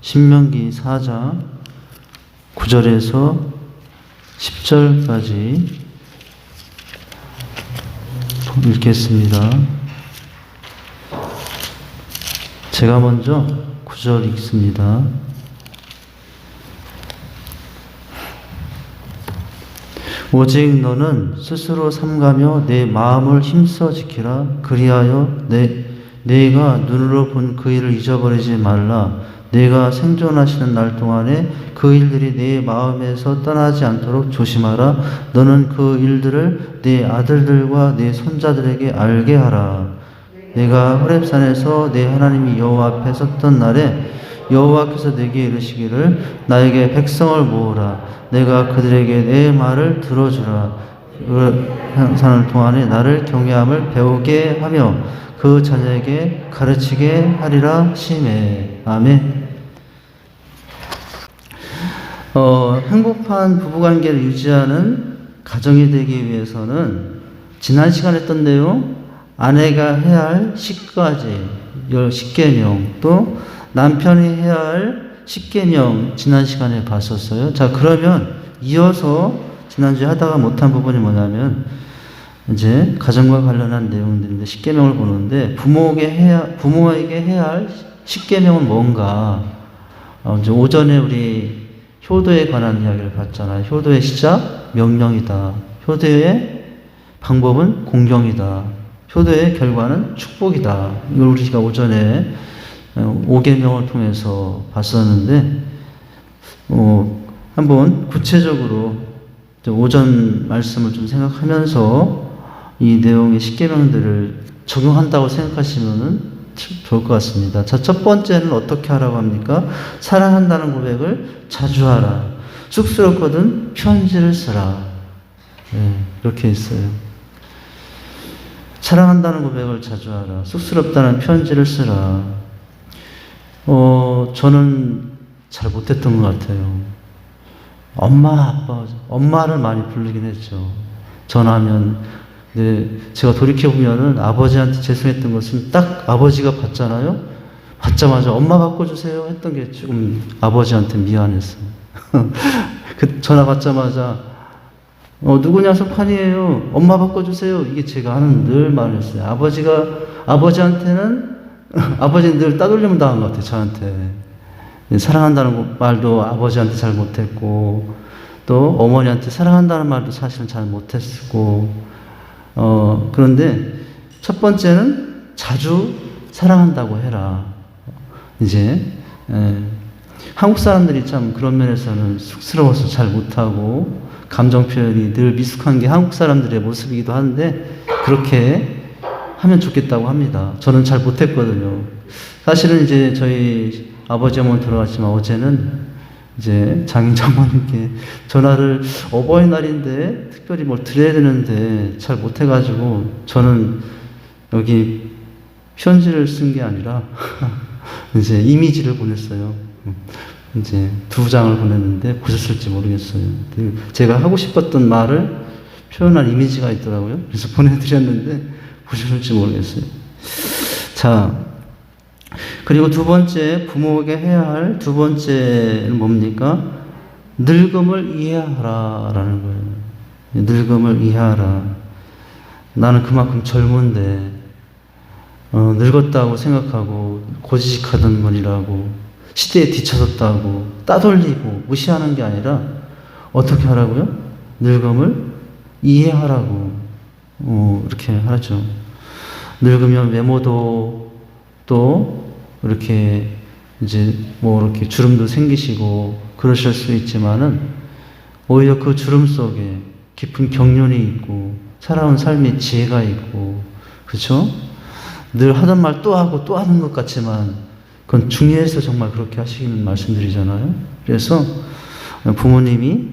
신명기 4장 9절에서 10절까지 읽겠습니다. 제가 먼저 9절 읽습니다. 오직 너는 스스로 삼가며 내 마음을 힘써 지키라. 그리하여 내가 눈으로 본 그 일을 잊어버리지 말라. 내가 생존하시는 날 동안에 그 일들이 내 마음에서 떠나지 않도록 조심하라. 너는 그 일들을 내 아들들과 내 손자들에게 알게 하라. 내가 호렙산에서 내 하나님이 여호와 앞에 섰던 날에 여호와께서 내게 이르시기를 나에게 백성을 모으라. 내가 그들에게 내 말을 들어주라. 사는 동안에 나를 경외함을 배우게 하며 그 자녀에게 가르치게 하리라 시매. 아멘. 행복한 부부관계를 유지하는 가정이 되기 위해서는 지난 시간에 했던 내용, 아내가 해야 할 10가지, 10계명, 또 남편이 해야 할 10계명 지난 시간에 봤었어요. 자, 그러면 이어서 지난주에 하다가 못한 부분이 뭐냐면 이제 가정과 관련한 내용들인데 10계명을 보는데 부모에게 해야 할 10계명은 뭔가? 이제 오전에 우리 효도에 관한 이야기를 봤잖아요. 효도의 시작 명령이다. 효도의 방법은 공경이다. 효도의 결과는 축복이다. 이걸 우리가 오전에 5계명을 통해서 봤었는데 한번 구체적으로 오전 말씀을 좀 생각하면서 이 내용의 10계명들을 적용한다고 생각하시면은 좋을 것 같습니다. 자, 첫 번째는 어떻게 하라고 합니까? 사랑한다는 고백을 자주 하라. 쑥스럽거든 편지를 쓰라. 네, 이렇게 있어요. 사랑한다는 고백을 자주 하라. 쑥스럽다는 편지를 쓰라. 저는 잘 못했던 것 같아요. 엄마, 아빠, 엄마를 많이 부르긴 했죠. 전화하면. 네, 제가 돌이켜보면은 아버지한테 죄송했던 것은 딱 아버지가 받잖아요? 받자마자 엄마 바꿔주세요 했던 게 조금 아버지한테 미안했어요. 그 전화 받자마자 누구냐 석환이에요. 엄마 바꿔주세요. 이게 제가 하는 늘 말이었어요. 아버지한테는 아버지는 늘 따돌림을 당한 것 같아요. 저한테. 사랑한다는 말도 아버지한테 잘 못했고 또 어머니한테 사랑한다는 말도 사실은 잘 못했고 그런데 첫 번째는 자주 사랑한다고 해라. 이제 한국 사람들이 참 그런 면에서는 쑥스러워서 잘 못하고 감정 표현이 늘 미숙한 게 한국 사람들의 모습이기도 한데 그렇게 하면 좋겠다고 합니다. 저는 잘 못했거든요. 사실은 이제 저희 아버지 어머니 돌아가시지만 어제는 이제 장인 장모님께 전화를 어버이날인데 특별히 뭘 드려야 되는데 잘 못해가지고 저는 여기 편지를 쓴 게 아니라 이제 이미지를 보냈어요. 이제 2장을 보냈는데 보셨을지 모르겠어요. 제가 하고 싶었던 말을 표현한 이미지가 있더라고요. 그래서 보내드렸는데 보셨을지 모르겠어요. 자, 그리고 두 번째, 부모에게 해야 할 두 번째는 뭡니까? 늙음을 이해하라 라는 거예요. 늙음을 이해하라. 나는 그만큼 젊은데 늙었다고 생각하고 고지식하던 분이라고 시대에 뒤처졌다고 따돌리고 무시하는 게 아니라 어떻게 하라고요? 늙음을 이해하라고 이렇게 하죠. 늙으면 외모도 또 이렇게 이제 이렇게 주름도 생기시고 그러실 수 있지만은 오히려 그 주름 속에 깊은 경륜이 있고 살아온 삶의 지혜가 있고 그렇죠? 늘 하던 말 또 하고 또 하는 것 같지만 그건 중요해서 정말 그렇게 하시는 말씀드리잖아요. 그래서 부모님이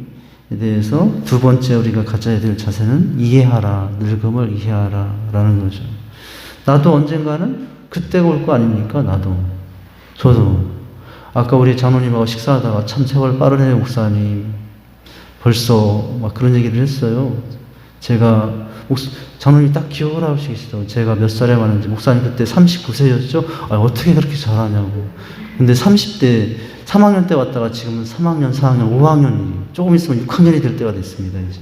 대해서 두 번째 우리가 가져야 될 자세는 이해하라, 늙음을 이해하라 라는 거죠. 나도 언젠가는 그때가 올 거 아닙니까? 저도 아까 우리 장로님하고 식사하다가 참 세월 빠르네요 목사님. 벌써 막 그런 얘기를 했어요. 제가 장로님이 딱 기억을 하고 계시더라고요. 제가 몇 살에 왔는지. 목사님 그때 39세였죠? 어떻게 그렇게 잘하냐고. 근데 30대 3학년 때 왔다가 지금은 3학년, 4학년, 5학년이 조금 있으면 6학년이 될 때가 됐습니다, 이제.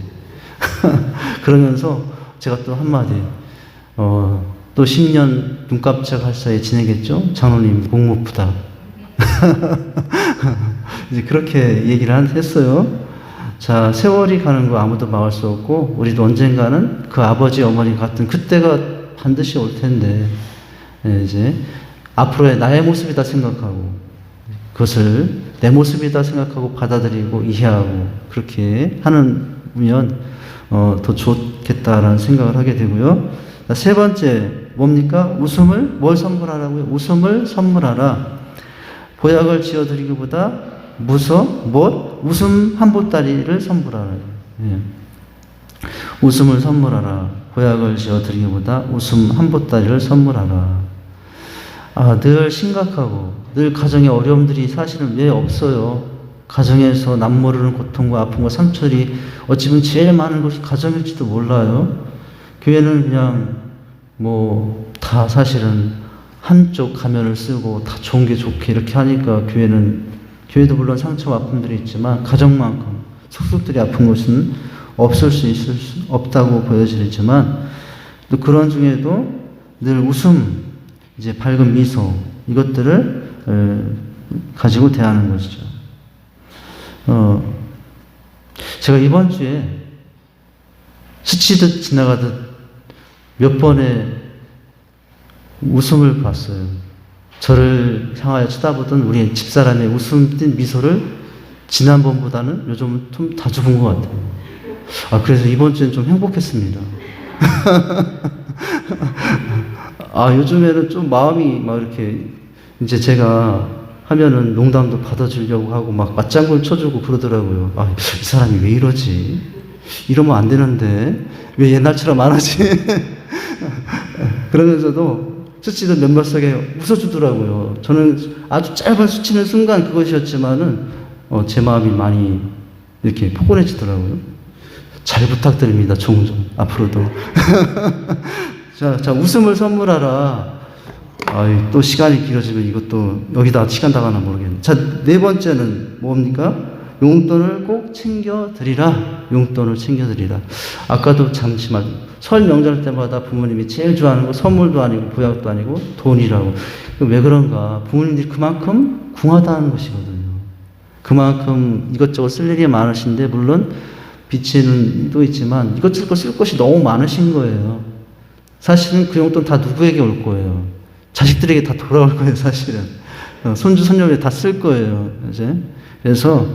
그러면서 제가 또 한마디, 또 10년 눈 깜짝할 사이에 지내겠죠? 장로님 공무부다. 이제 그렇게 얘기를 했어요. 자, 세월이 가는 거 아무도 막을 수 없고, 우리도 언젠가는 그 아버지, 어머니 같은 그때가 반드시 올 텐데, 이제 앞으로의 나의 모습이다 생각하고, 그것을 내 모습이다 생각하고 받아들이고 이해하고 그렇게 하면 더 좋겠다라는 생각을 하게 되고요. 세 번째 뭡니까? 웃음을 뭘 선물하라고요? 웃음을 선물하라. 보약을 지어드리기보다 웃음 한 보따리를 선물하라. 예. 웃음을 선물하라. 보약을 지어드리기보다 웃음 한 보따리를 선물하라. 늘 심각하고 늘 가정에 어려움들이 사실은 왜 없어요? 가정에서 남모르는 고통과 아픔과 상처들이 어찌 보면 제일 많은 것이 가정일지도 몰라요. 교회는 그냥 다 사실은 한쪽 가면을 쓰고 다 좋은 게 좋게 이렇게 하니까 교회도 물론 상처와 아픔들이 있지만 가정만큼 속속들이 아픈 것은 없다고 보여지지만 또 그런 중에도 늘 웃음, 이제 밝은 미소 이것들을 가지고 대하는 것이죠. 제가 이번 주에 스치듯 지나가듯 몇 번의 웃음을 봤어요. 저를 향하여 쳐다보던 우리 집사람의 웃음 띤 미소를 지난번보다는 요즘은 좀 자주 본 것 같아요. 그래서 이번 주엔 좀 행복했습니다. 요즘에는 좀 마음이 막 이렇게 이제 제가 하면은 농담도 받아주려고 하고 막 맞장구를 쳐주고 그러더라고요. 이 사람이 왜 이러지? 이러면 안 되는데 왜 옛날처럼 안 하지? 그러면서도 스치듯 몇몇 속에 웃어주더라고요. 저는 아주 짧은 스치는 순간 그것이었지만은 제 마음이 많이 이렇게 포근해지더라고요. 잘 부탁드립니다. 종종 앞으로도. 자, 웃음을 선물하라. 또 시간이 길어지면 이것도 여기다 시간 다 가나 모르겠네. 자, 네 번째는 뭡니까? 용돈을 꼭 챙겨드리라. 용돈을 챙겨드리라. 아까도 잠시만 설 명절 때마다 부모님이 제일 좋아하는 거 선물도 아니고 보약도 아니고 돈이라고. 왜 그런가? 부모님들이 그만큼 궁하다는 것이거든요. 그만큼 이것저것 쓸 일이 많으신데 물론 빚에는 또 있지만 이것저것 쓸 것이 너무 많으신 거예요. 사실은 그 용돈 다 누구에게 올 거예요? 자식들에게 다 돌아올 거예요, 사실은. 손주, 손녀에게 다 쓸 거예요, 이제. 그래서,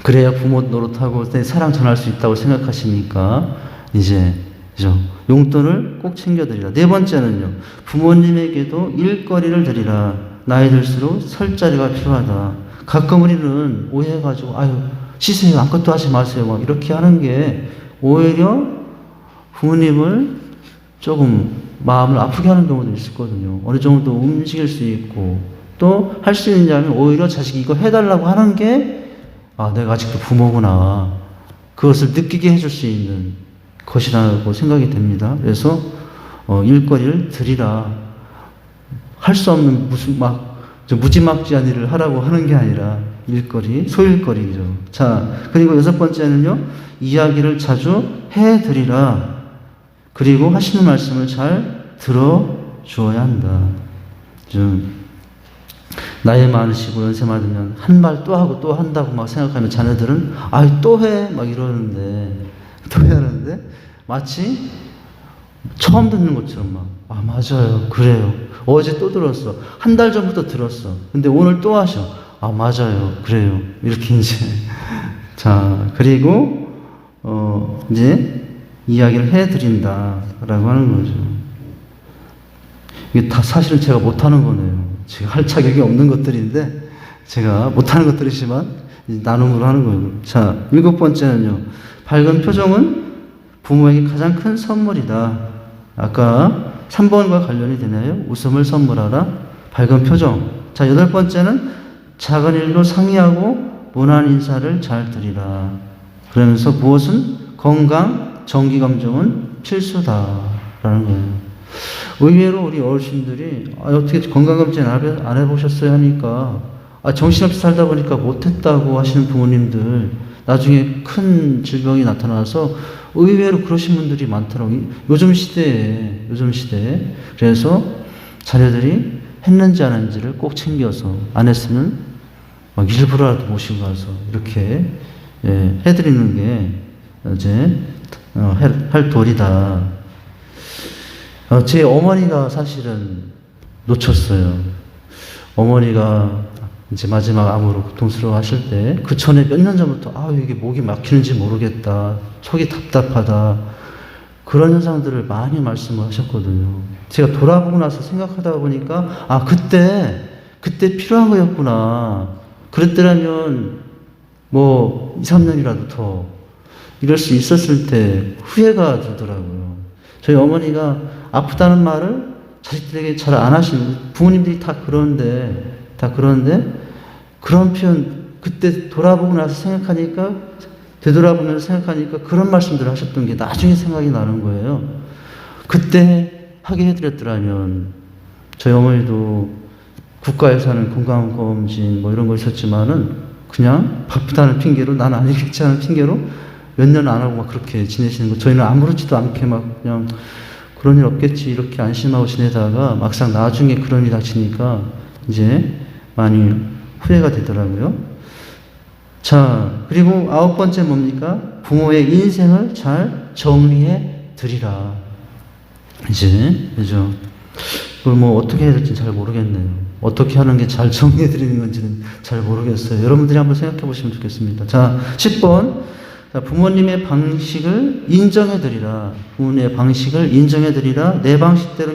그래야 부모 노릇하고 내 사랑 전할 수 있다고 생각하시니까, 이제, 그죠? 용돈을 꼭 챙겨드리라. 네 번째는요, 부모님에게도 일거리를 드리라. 나이 들수록 설 자리가 필요하다. 가끔 우리는 오해해가지고, 쉬세요. 아무것도 하지 마세요. 막 이렇게 하는 게, 오히려 부모님을 조금 마음을 아프게 하는 경우도 있었거든요. 어느 정도 움직일 수 있고 또 할 수 있는지 하면 오히려 자식이 이거 해달라고 하는 게 내가 아직도 부모구나. 그것을 느끼게 해줄 수 있는 것이라고 생각이 됩니다. 그래서 일거리를 드리라. 할 수 없는 무슨 무지막지한 일을 하라고 하는 게 아니라 일거리, 소일거리죠. 자, 그리고 여섯 번째는요. 이야기를 자주 해드리라. 그리고 하시는 말씀을 잘 들어주어야 한다. 나이 많으시고 연세 많으면 한 말 또 하고 또 한다고 막 생각하면 자녀들은 또 해 막 이러는데 또 해 하는데 마치 처음 듣는 것처럼 맞아요 그래요 어제 또 들었어 한 달 전부터 들었어 근데 오늘 또 하셔 맞아요 그래요 이렇게 이제 자 그리고 이제 이야기를 해드린다라고 하는 거죠. 이게 다 사실은 제가 못하는 거네요. 제가 할 자격이 없는 것들인데 제가 못하는 것들이지만 나눔으로 하는 거예요. 자, 일곱 번째는요. 밝은 표정은 부모에게 가장 큰 선물이다. 아까 3번과 관련이 되나요? 웃음을 선물하라. 밝은 표정. 자, 여덟 번째는 작은 일도 상의하고 무난 인사를 잘 드리라. 그러면서 무엇은 건강, 정기검정은 필수다라는 거예요. 의외로 우리 어르신들이 어떻게 건강검진 안 해보셨어요 하니까 정신없이 살다 보니까 못했다고 하시는 부모님들, 나중에 큰 질병이 나타나서 의외로 그러신 분들이 많더라고요. 요즘 시대에. 그래서 자녀들이 했는지 안 했는지를 꼭 챙겨서, 안 했으면 막 일부러라도 모시고 가서 이렇게 해드리는 게 이제 할 도리다. 제 어머니가 사실은 놓쳤어요. 어머니가 이제 마지막 암으로 고통스러워 하실 때, 그 전에 몇 년 전부터, 이게 목이 막히는지 모르겠다, 속이 답답하다, 그런 현상들을 많이 말씀을 하셨거든요. 제가 돌아보고 나서 생각하다 보니까, 그때 필요한 거였구나. 그랬더라면, 2, 3년이라도 더, 이럴 수 있었을 때 후회가 들더라고요. 저희 어머니가 아프다는 말을 자식들에게 잘 안 하시는, 부모님들이 다 그런데, 그런 표현, 그때 돌아보고 나서 생각하니까, 되돌아보면서 생각하니까 그런 말씀들을 하셨던 게 나중에 생각이 나는 거예요. 그때 하게 해드렸더라면, 저희 어머니도 국가에서 하는 건강검진 이런 거 있었지만은, 그냥 바쁘다는 핑계로, 난 아니겠지 하는 핑계로 몇 년 안 하고 막 그렇게 지내시는 거, 저희는 아무렇지도 않게 막 그냥 그런 일 없겠지 이렇게 안심하고 지내다가 막상 나중에 그런 일이 닥치니까 이제 많이 후회가 되더라고요. 자, 그리고 9번째 뭡니까? 부모의 인생을 잘 정리해 드리라. 그죠? 그걸 어떻게 해야 될지 잘 모르겠네요. 어떻게 하는 게 잘 정리해 드리는 건지는 잘 모르겠어요. 여러분들이 한번 생각해 보시면 좋겠습니다. 자, 10번. 자, 부모님의 방식을 인정해 드리라. 부모님의 방식을 인정해 드리라. 내 방식대로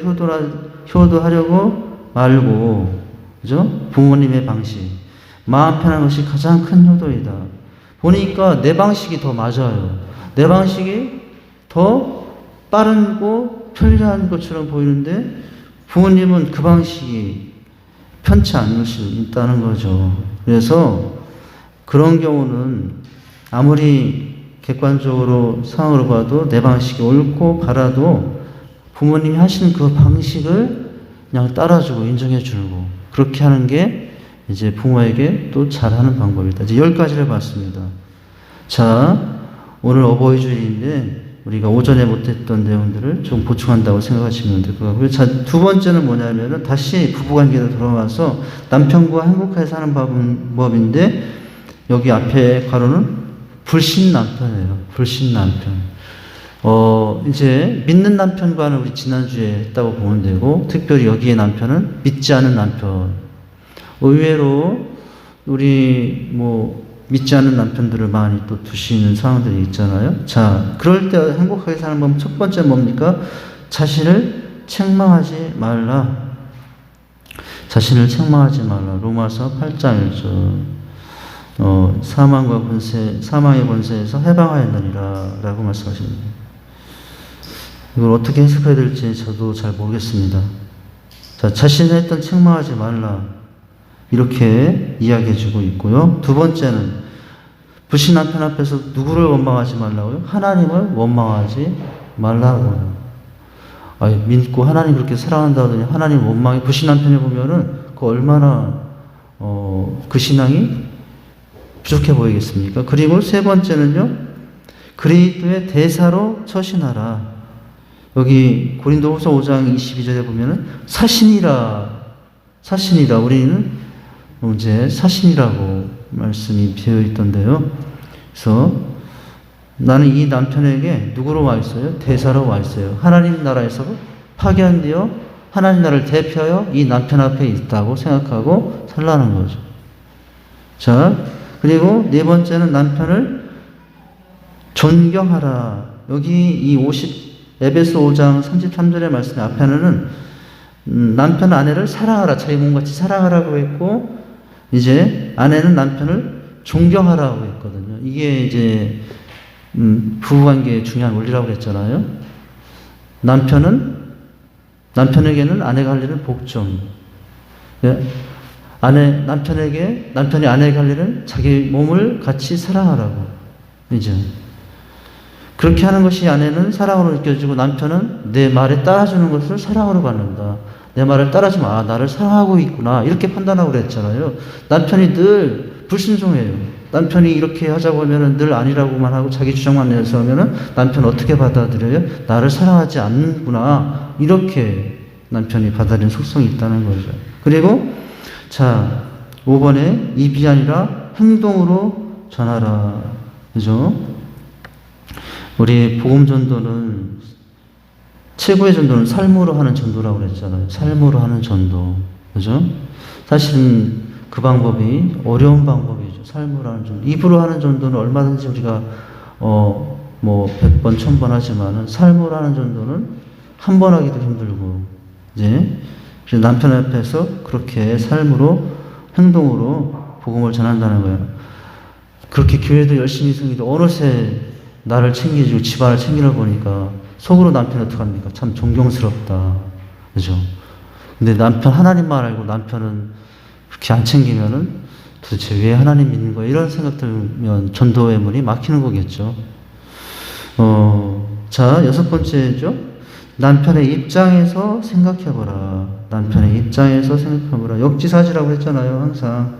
효도하려고 말고, 그죠? 부모님의 방식. 마음 편한 것이 가장 큰 효도이다. 보니까 내 방식이 더 맞아요. 내 방식이 더 빠르고 편리한 것처럼 보이는데, 부모님은 그 방식이 편치 않을 수 있다는 거죠. 그래서 그런 경우는 아무리 객관적으로 상황으로 봐도 내 방식이 옳고 바라도 부모님이 하시는 그 방식을 그냥 따라주고 인정해주고 그렇게 하는 게 이제 부모에게 또 잘하는 방법이다. 이제 10가지를 봤습니다. 자, 오늘 어버이주일인데 우리가 오전에 못했던 내용들을 좀 보충한다고 생각하시면 될 것 같고요. 자, 두 번째는 뭐냐면은 다시 부부관계로 돌아와서 남편과 행복하게 사는 법인데, 여기 앞에 가로는 불신 남편이에요. 불신 남편. 이제 믿는 남편과는 우리 지난주에 했다고 보면 되고, 특별히 여기에 남편은 믿지 않는 남편. 의외로 우리 믿지 않는 남편들을 많이 또 두시는 상황들이 있잖아요. 자, 그럴 때 행복하게 사는 법 첫 번째 뭡니까? 자신을 책망하지 말라. 자신을 책망하지 말라. 로마서 8장 1절. 사망의 권세에서 해방하였느니라 라고 말씀하십니다. 이걸 어떻게 해석해야 될지 저도 잘 모르겠습니다. 자, 자신을 했던 책망하지 말라. 이렇게 이야기해주고 있고요. 두 번째는 불신 남편 앞에서 누구를 원망하지 말라고요? 하나님을 원망하지 말라고요. 믿고 하나님 그렇게 사랑한다 하더니 하나님 원망이, 불신 남편이 보면은 그 얼마나 그 신앙이 부족해 보이겠습니까? 그리고 세 번째는요, 그리스도의 대사로 처신하라. 여기 고린도후서 5장 22절에 보면은 사신이라. 우리는 이제 사신이라고 말씀이 비어 있던데요. 그래서 나는 이 남편에게 누구로 와 있어요? 대사로 와 있어요. 하나님 나라에서 파견되어 하나님 나라를 대표하여 이 남편 앞에 있다고 생각하고 살라는 거죠. 자, 그리고 네 번째는 남편을 존경하라. 여기 이 에베소 5장 33절의 말씀 앞에는 남편 아내를 사랑하라. 자기 몸같이 사랑하라고 했고, 이제 아내는 남편을 존경하라고 했거든요. 이게 이제 부부관계의 중요한 원리라고 그랬잖아요. 남편에게는 아내가 할 일은 복종. 남편이 아내에게 할 일은 자기 몸을 같이 사랑하라고. 이제 그렇게 하는 것이 아내는 사랑으로 느껴지고, 남편은 내 말에 따라주는 것을 사랑으로 받는다. 내 말을 따르지 마. 나를 사랑하고 있구나. 이렇게 판단하고 그랬잖아요. 남편이 늘 불순종해요. 남편이 이렇게 하자고 하면은 늘 아니라고만 하고 자기 주장만 내서 하면은 남편 어떻게 받아들여요? 나를 사랑하지 않는구나. 이렇게 남편이 받아들이는 속성이 있다는 거죠. 그리고 자, 5번에 입이 아니라 행동으로 전하라. 그죠? 우리 복음 전도는 최고의 전도는 삶으로 하는 전도라고 그랬잖아요. 삶으로 하는 전도. 그죠? 사실은 그 방법이 어려운 방법이죠. 삶으로 하는 전도. 입으로 하는 전도는 얼마든지 우리가, 100번, 1000번 하지만은 삶으로 하는 전도는 한 번 하기도 힘들고, 이제, 그래서 남편 앞에서 그렇게 삶으로, 행동으로 복음을 전한다는 거예요. 그렇게 교회도 열심히 생기도 어느새 나를 챙겨주고 집안을 챙기려 보니까 속으로 남편이 어떡합니까? 참 존경스럽다. 그죠? 근데 남편 하나님만 알고 남편은 그렇게 안 챙기면은 도대체 왜 하나님 믿는 거야? 이런 생각 들면 전도의 문이 막히는 거겠죠. 자, 6번째죠. 남편의 입장에서 생각해보라. 남편의 입장에서 생각해보라. 역지사지라고 했잖아요. 항상.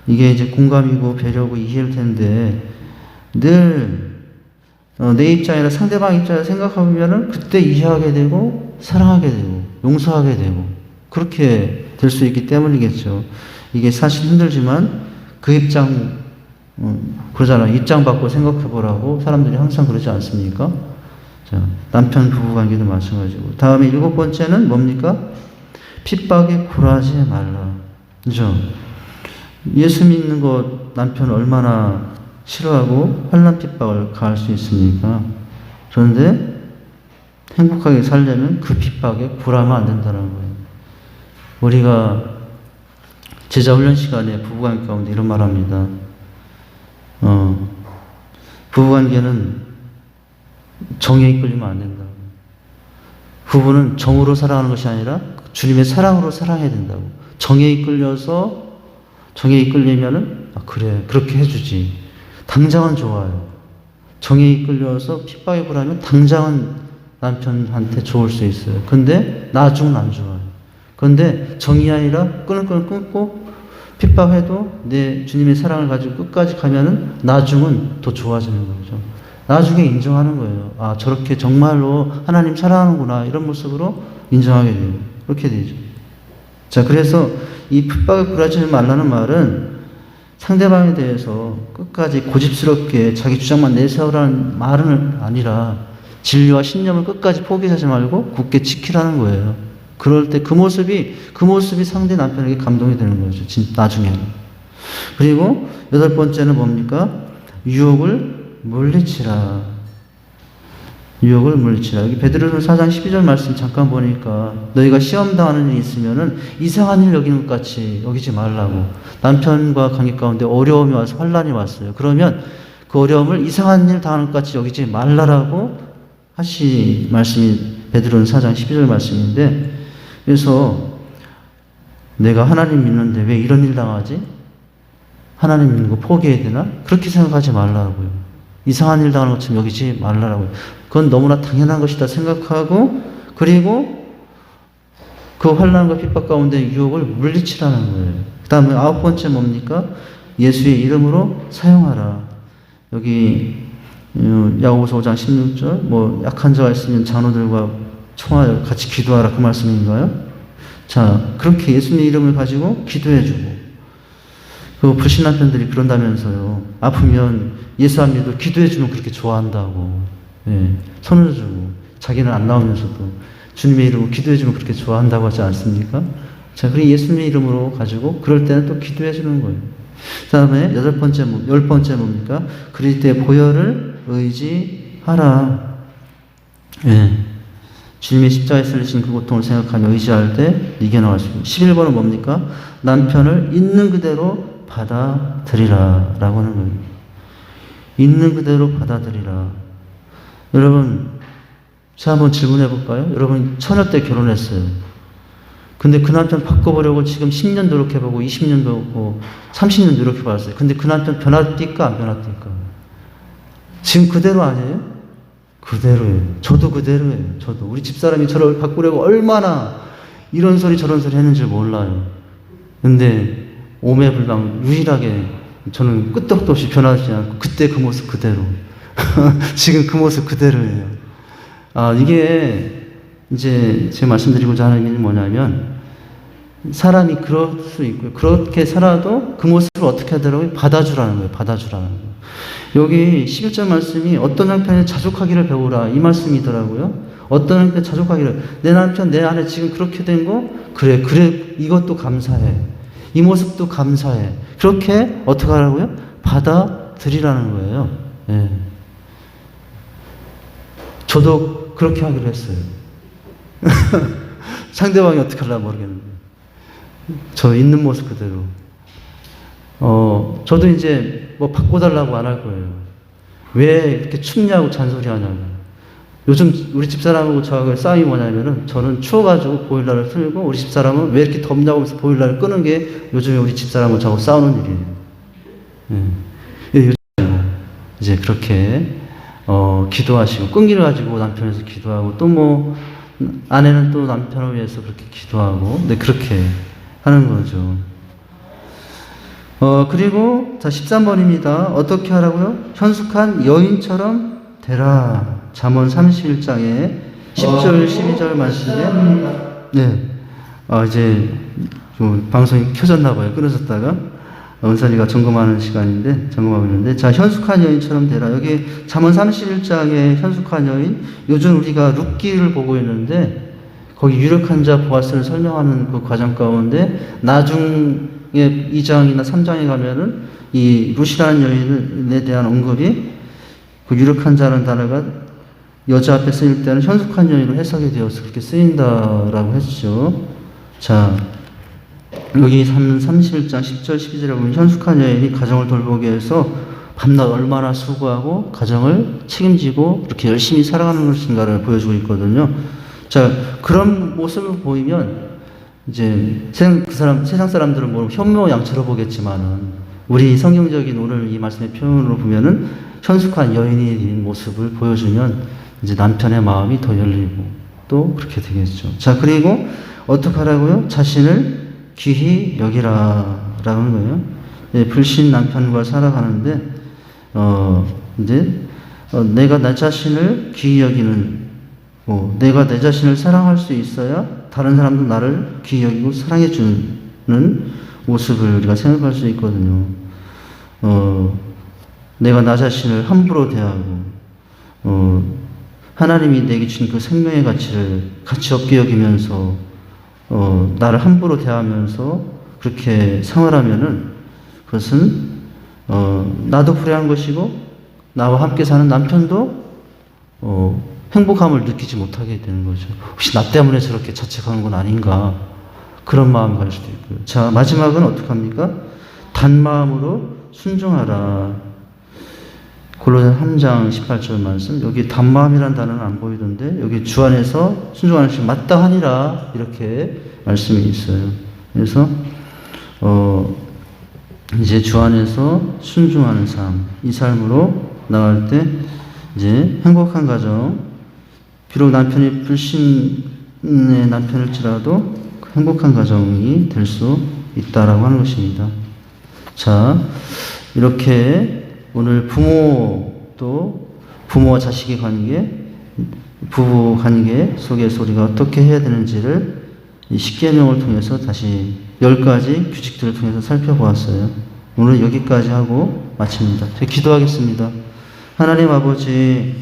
이게 이제 공감이고 배려고 이해일 텐데, 늘 내 입장이나 상대방 입장에서 생각하면은 그때 이해하게 되고 사랑하게 되고 용서하게 되고 그렇게 될 수 있기 때문이겠죠. 이게 사실 힘들지만 그 입장 그러잖아요. 입장 받고 생각해 보라고 사람들이 항상 그러지 않습니까? 자, 남편 부부 관계도 마찬가지고. 다음에 7번째는 뭡니까? 핍박에 굴하지 말라. 그죠? 예수 믿는 것 남편 얼마나 싫어하고 환난 핍박을 가할 수 있습니까? 그런데 행복하게 살려면 그 핍박에 굴하면 안 된다는 거예요. 우리가 제자훈련 시간에 부부관계 가운데 이런 말 합니다. 부부관계는 정에 이끌리면 안 된다. 부부는 정으로 사랑하는 것이 아니라 주님의 사랑으로 사랑해야 된다고. 정에 이끌리면은, 그래, 그렇게 해주지. 당장은 좋아요. 정에 이끌려서 핍박에 굴하면 당장은 남편한테 좋을 수 있어요. 근데 나중은 안 좋아요. 근데 정이 아니라 끊고 핍박해도 내 주님의 사랑을 가지고 끝까지 가면은 나중은 더 좋아지는 거죠. 나중에 인정하는 거예요. 아, 저렇게 정말로 하나님 사랑하는구나. 이런 모습으로 인정하게 돼요. 그렇게 되죠. 자, 그래서 이 핍박에 굴하지 말라는 말은 상대방에 대해서 끝까지 고집스럽게 자기 주장만 내세우라는 말은 아니라 진리와 신념을 끝까지 포기하지 말고 굳게 지키라는 거예요. 그럴 때 그 모습이 상대 남편에게 감동이 되는 거죠. 나중에는. 그리고 8번째는 뭡니까? 유혹을 물리치라. 유혹을 물리치라. 여기 베드로전서 4장 12절 말씀 잠깐 보니까 너희가 시험 당하는 일이 있으면은 이상한 일 여기는 것 같이 여기지 말라고. 남편과 관계 가운데 어려움이 와서 환난이 왔어요. 그러면 그 어려움을 이상한 일 당하는 것 같이 여기지 말라라고 하시 말씀이 베드로전서 4장 12절 말씀인데, 그래서 내가 하나님 믿는데 왜 이런 일 당하지? 하나님 믿는 거 포기해야 되나? 그렇게 생각하지 말라고요. 이상한 일 당하는 것처럼 여기지 말라고요. 그건 너무나 당연한 것이다 생각하고, 그리고 그 환난과 핍박 가운데 유혹을 물리치라는 거예요. 그 다음에 9번째 뭡니까? 예수의 이름으로 사용하라. 여기 야고보서 5장 16절 약한 자가 있으면 장로들과 청하여 같이 기도하라, 그 말씀인가요? 자, 그렇게 예수님의 이름을 가지고 기도해주고, 그 불신 남편들이 그런다면서요. 아프면 예수 안 믿어도 기도해주면 그렇게 좋아한다고. 예, 손을 주고 자기는 안 나오면서도 주님의 이름으로 기도해주면 그렇게 좋아한다고 하지 않습니까? 자, 그리고 예수님의 이름으로 가지고 그럴 때는 또 기도해주는 거예요. 그 다음에 10번째 뭡니까? 그리스도의 보혈을 의지하라. 예, 주님의 십자가에 쓸리신 그 고통을 생각하며 의지할 때 이겨나갈 수 있습니다. 11번은 뭡니까? 남편을 있는 그대로 받아들이라 라고 하는 거예요. 있는 그대로 받아들이라. 여러분, 제가 한번 질문해 볼까요? 여러분, 처녀 때 결혼했어요. 근데 그 남편 바꿔보려고 지금 10년 노력해보고 20년 배우고 30년 노력해봤어요. 근데 그 남편 변화뛸까 안 변화뛸까? 지금 그대로 아니에요? 그대로예요. 저도 그대로예요. 저도. 우리 집사람이 저를 바꾸려고 얼마나 이런 소리 저런 소리 했는 줄 몰라요. 근데 오매불망 유일하게 저는 끄떡도 없이 변하지 않고 그때 그 모습 그대로 지금 그 모습 그대로예요. 이게 이제 제가 말씀드리고자 하는 게 뭐냐면 사람이 그럴 수 있고요. 그렇게 살아도 그 모습을 어떻게 하더라고요? 받아주라는 거예요. 받아주라는 거예요. 여기 11절 말씀이 어떤 형편에 자족하기를 배우라 이 말씀이더라고요. 어떤 형편에 자족하기를, 내 남편 내 아내 지금 그렇게 된 거 그래 이것도 감사해, 이 모습도 감사해. 그렇게 어떻게 하라고요? 받아들이라는 거예요. 예. 저도 그렇게 하기로 했어요. 상대방이 어떻게 하려고 모르겠는데 저 있는 모습 그대로. 저도 이제 뭐 바꿔달라고 안 할 거예요. 왜 이렇게 춥냐고 잔소리하냐고. 요즘 우리 집사람하고 저하고 싸움이 뭐냐면은 저는 추워가지고 보일러를 틀고 우리 집사람은 왜 이렇게 덥냐고 하면서 보일러를 끄는 게 요즘에 우리 집사람하고 저하고 싸우는 일이에요. 예. 이제 그렇게 기도하시고 끈기를 가지고 남편에서 기도하고 또 뭐 아내는 또 남편을 위해서 그렇게 기도하고 네 그렇게 하는 거죠. 그리고 자 13번입니다. 어떻게 하라고요? 현숙한 여인처럼 되라. 잠언 31장에 10절 12절 말씀에 네. 이제 좀 방송이 켜졌나 봐요. 끊어졌다가 은선이가 점검하는 시간인데 점검하고 있는데 자 현숙한 여인처럼 되라. 여기 잠언 31장의 현숙한 여인, 요즘 우리가 룻기를 보고 있는데 거기 유력한 자 보아스를 설명하는 그 과정 가운데 나중에 2장이나 3장에 가면은 이 룻이라는 여인에 대한 언급이 그 유력한 자라는 단어가 여자 앞에 쓰일 때는 현숙한 여인으로 해석이 되어서 그렇게 쓰인다라고 했죠. 자, 여기 31장 10절 12절에 보면 현숙한 여인이 가정을 돌보기 위해서 밤낮 얼마나 수고하고 가정을 책임지고 이렇게 열심히 살아가는 것인가를 보여주고 있거든요. 자, 그런 모습을 보이면 이제 세상 사람들은 뭐 현모양처로 보겠지만은 우리 성경적인 오늘 이 말씀의 표현으로 보면은 현숙한 여인의 모습을 보여주면 이제 남편의 마음이 더 열리고 또 그렇게 되겠죠. 자, 그리고 어떻게 하라고요? 자신을 귀히 여기라라는 거예요. 예, 불신 남편과 살아가는데 이제 내가 내 자신을 귀히 여기는 내가 내 자신을 사랑할 수 있어야 다른 사람도 나를 귀히 여기고 사랑해 주는 모습을 우리가 생각할 수 있거든요. 내가 나 자신을 함부로 대하고 하나님이 내게 준 그 생명의 가치를 가치 없게 여기면서 나를 함부로 대하면서 그렇게 생활하면은 그것은 나도 불행한 것이고 나와 함께 사는 남편도 행복함을 느끼지 못하게 되는 거죠. 혹시 나 때문에 저렇게 자책하는 건 아닌가 그런 마음이 갈 수도 있고요. 자, 마지막은 어떡합니까? 단마음으로 순종하라. 골로새 3장 18절 말씀. 여기 단마음이라는 단어는 안 보이던데 여기 주 안에서 순종하는 것이 마땅하니라 이렇게 말씀이 있어요. 그래서 이제 주 안에서 순종하는 삶, 이 삶으로 나갈 때 이제 행복한 가정, 비록 남편이 불신의 남편일지라도 행복한 가정이 될 수 있다라고 하는 것입니다. 자, 이렇게 오늘 부모와 자식의 관계, 부부 관계 속에서 우리가 어떻게 해야 되는지를 이 십계명을 통해서 다시 10가지 규칙들을 통해서 살펴보았어요. 오늘 여기까지 하고 마칩니다. 제가 기도하겠습니다. 하나님 아버지,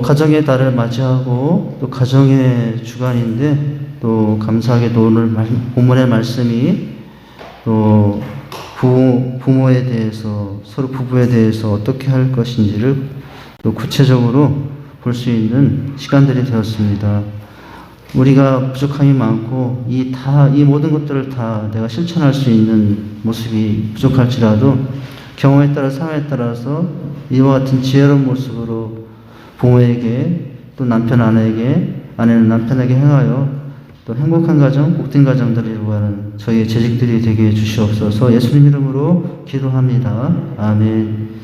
가정의 달을 맞이하고 또 가정의 주간인데 또 감사하게도 오늘 본문의 말씀이 또 부모에 대해서 서로 부부에 대해서 어떻게 할 것인지를 또 구체적으로 볼 수 있는 시간들이 되었습니다. 우리가 부족함이 많고 이 모든 것들을 다 내가 실천할 수 있는 모습이 부족할지라도 경우에 따라 상황에 따라서 이와 같은 지혜로운 모습으로 부모에게 또 남편 아내에게 아내는 남편에게 행하여 또 행복한 가정, 복된 가정들을 이루어가는 저희의 재직들이 되게 해주시옵소서. 예수님 이름으로 기도합니다. 아멘.